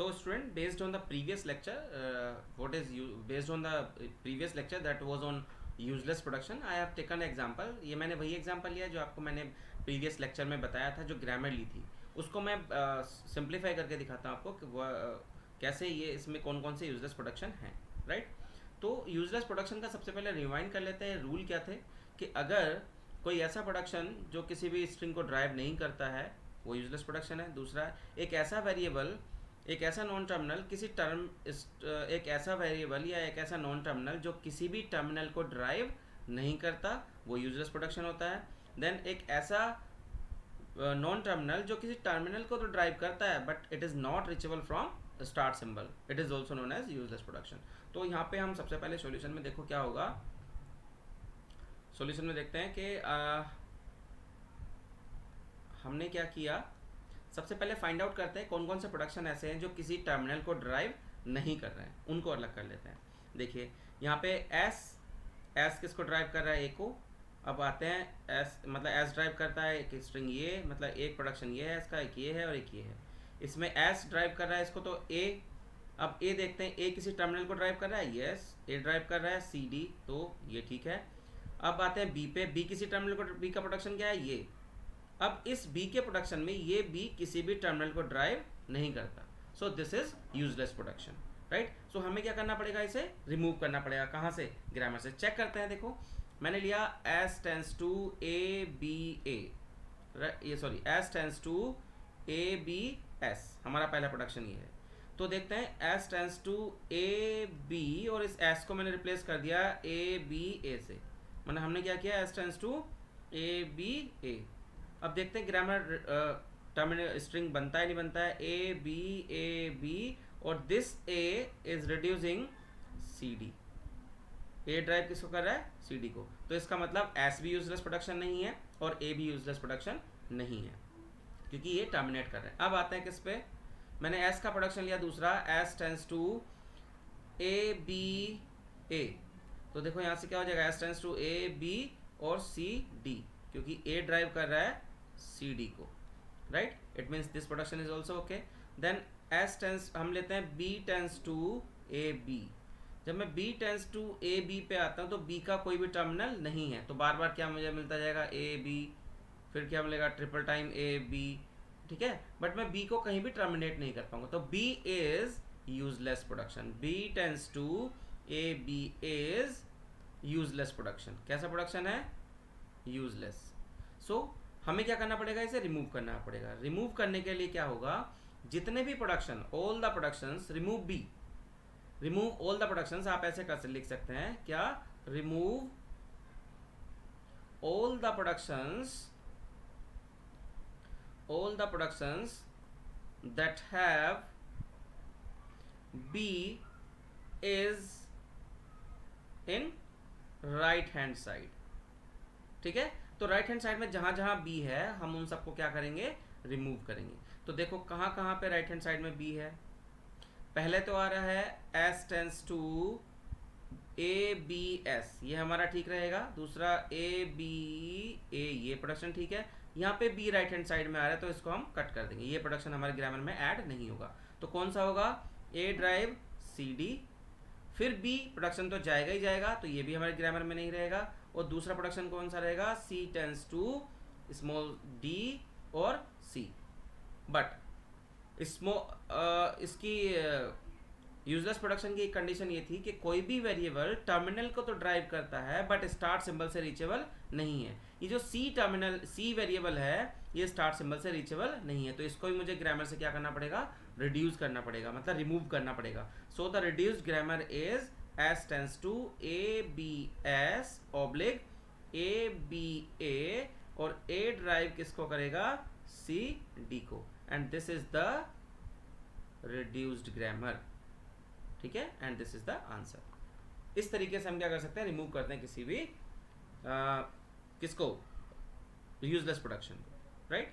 So student, based on the previous lecture, based on the previous lecture that was on useless production, I have taken example. ये मैंने वही example लिया जो आपको मैंने previous lecture में बताया था, जो grammar ली थी उसको मैं simplify करके दिखाता हूँ आपको कि कैसे ये इसमें कौन कौन से useless production हैं, right? तो useless production का सबसे पहले रिवाइंड कर लेते हैं. रूल क्या थे कि अगर कोई ऐसा प्रोडक्शन जो किसी भी स्ट्रिंग को ड्राइव नहीं करता है वो यूजलेस प्रोडक्शन है. दूसरा, एक ऐसा वेरिएबल, एक ऐसा नॉन टर्मिनल किसी टर्म एक ऐसा वेरिएबल या एक ऐसा नॉन टर्मिनल जो किसी भी टर्मिनल को ड्राइव नहीं करता वो यूजलेस प्रोडक्शन होता है. देन एक ऐसा नॉन टर्मिनल जो किसी टर्मिनल को तो ड्राइव करता है but it is not reachable from start symbol, it is also known as useless production. तो यहाँ पे हम सबसे पहले सॉल्यूशन में देखो क्या होगा. सॉल्यूशन में देखते हैं कि हमने क्या किया. सबसे पहले फाइंड आउट करते हैं कौन कौन से प्रोडक्शन ऐसे हैं जो किसी टर्मिनल को ड्राइव नहीं कर रहे हैं, उनको अलग कर लेते हैं. देखिए यहाँ पे एस किसको ड्राइव कर रहा है, ए को. अब आते हैं एस मतलब एस ड्राइव करता है एक स्ट्रिंग ये, मतलब एक प्रोडक्शन ये है इसका, एक ये है और एक ये है. इसमें एस ड्राइव कर रहा है इसको तो ए. अब ए देखते हैं, ए किसी टर्मिनल को ड्राइव कर रहा है, यस. ए ड्राइव कर रहा है सी डी, तो ये ठीक है. अब आते हैं बी पे, बी किसी टर्मिनल को, बी का प्रोडक्शन क्या है, ये. अब इस बी के प्रोडक्शन में ये बी किसी भी टर्मिनल को ड्राइव नहीं करता, so this is useless production, right. So हमें क्या करना पड़ेगा, इसे रिमूव करना पड़ेगा. कहाँ से, ग्रामर से. चेक करते हैं. देखो मैंने लिया S tends to A B A, ये sorry S tends to A B S, हमारा पहला प्रोडक्शन ये है. तो देखते हैं S tends to A B और इस एस को मैंने रिप्लेस कर दिया ए बी ए से. मतलब हमने क्या किया, S tends to A B A. अब देखते हैं ग्रामर टर्मिनल स्ट्रिंग बनता है नहीं बनता है. ए बी और this A is reducing C D. A drive किसको कर रहा है, सी डी को. तो इसका मतलब एस भी यूजलेस प्रोडक्शन नहीं है और ए भी यूजलेस प्रोडक्शन नहीं है क्योंकि ये टर्मिनेट कर रहे हैं. अब आते हैं किस पे, मैंने एस का प्रोडक्शन लिया दूसरा, S tends to A B A. तो देखो यहाँ से क्या हो जाएगा, S tends to A B और सी डी, क्योंकि ए ड्राइव कर रहा है सी डी को, right. It means this production is also okay. Then S tends हम लेते हैं B tends to A B. जब मैं B tends to A B पे आता हूँ तो बी का कोई भी टर्मिनल नहीं है, तो बार बार क्या मुझे मिलता जाएगा, ए बी, फिर क्या मिलेगा, ट्रिपल टाइम ए बी, ठीक है. बट मैं बी को कहीं भी टर्मिनेट नहीं कर पाऊंगा, तो B is useless production. B tends to A B is useless production. कैसा प्रोडक्शन है, यूजलेस. सो हमें क्या करना पड़ेगा, इसे रिमूव करना पड़ेगा. रिमूव करने के लिए क्या होगा, जितने भी production, all the productions, remove B, remove all the productions. आप ऐसे कर लिख सकते हैं क्या, remove all the productions, all the productions that have B is in right hand side. ठीक है. तो राइट हैंड साइड में जहां जहां बी है हम उन सबको क्या करेंगे, रिमूव करेंगे. तो देखो कहां कहां पे राइट हैंड साइड में बी है. पहले तो आ रहा है S tends to A B S, ये हमारा ठीक रहेगा. दूसरा ए बी ए, ये प्रोडक्शन ठीक है. यहाँ पे बी राइट हैंड साइड में आ रहा है तो इसको हम कट कर देंगे, ये प्रोडक्शन हमारे ग्रामर में ऐड नहीं होगा. तो कौन सा होगा, ए ड्राइव सी डी. फिर बी प्रोडक्शन तो जाएगा ही जाएगा, तो ये भी हमारे ग्रामर में नहीं रहेगा. और दूसरा प्रोडक्शन कौन सा रहेगा, सी टेंस टू स्मॉल डी और सी. बट इसकी यूजलेस प्रोडक्शन की एक कंडीशन ये थी कि कोई भी वेरिएबल टर्मिनल को तो ड्राइव करता है बट स्टार्ट सिंबल से रीचेबल नहीं है. ये जो सी टर्मिनल, सी वेरिएबल है, ये स्टार्ट सिंबल से रीचेबल नहीं है. तो इसको भी मुझे ग्रामर से क्या करना पड़ेगा, रिड्यूस करना पड़ेगा, मतलब रिमूव करना पड़ेगा. So the reduced grammar is S tends to A B S oblique A B A, और ए ड्राइव किसको करेगा, सी डी को. And this is the reduced grammar, ठीक है. And this is the answer. इस तरीके से हम क्या कर सकते हैं, रिमूव करते हैं किसी भी किसको, यूजलेस प्रोडक्शन को, राइट.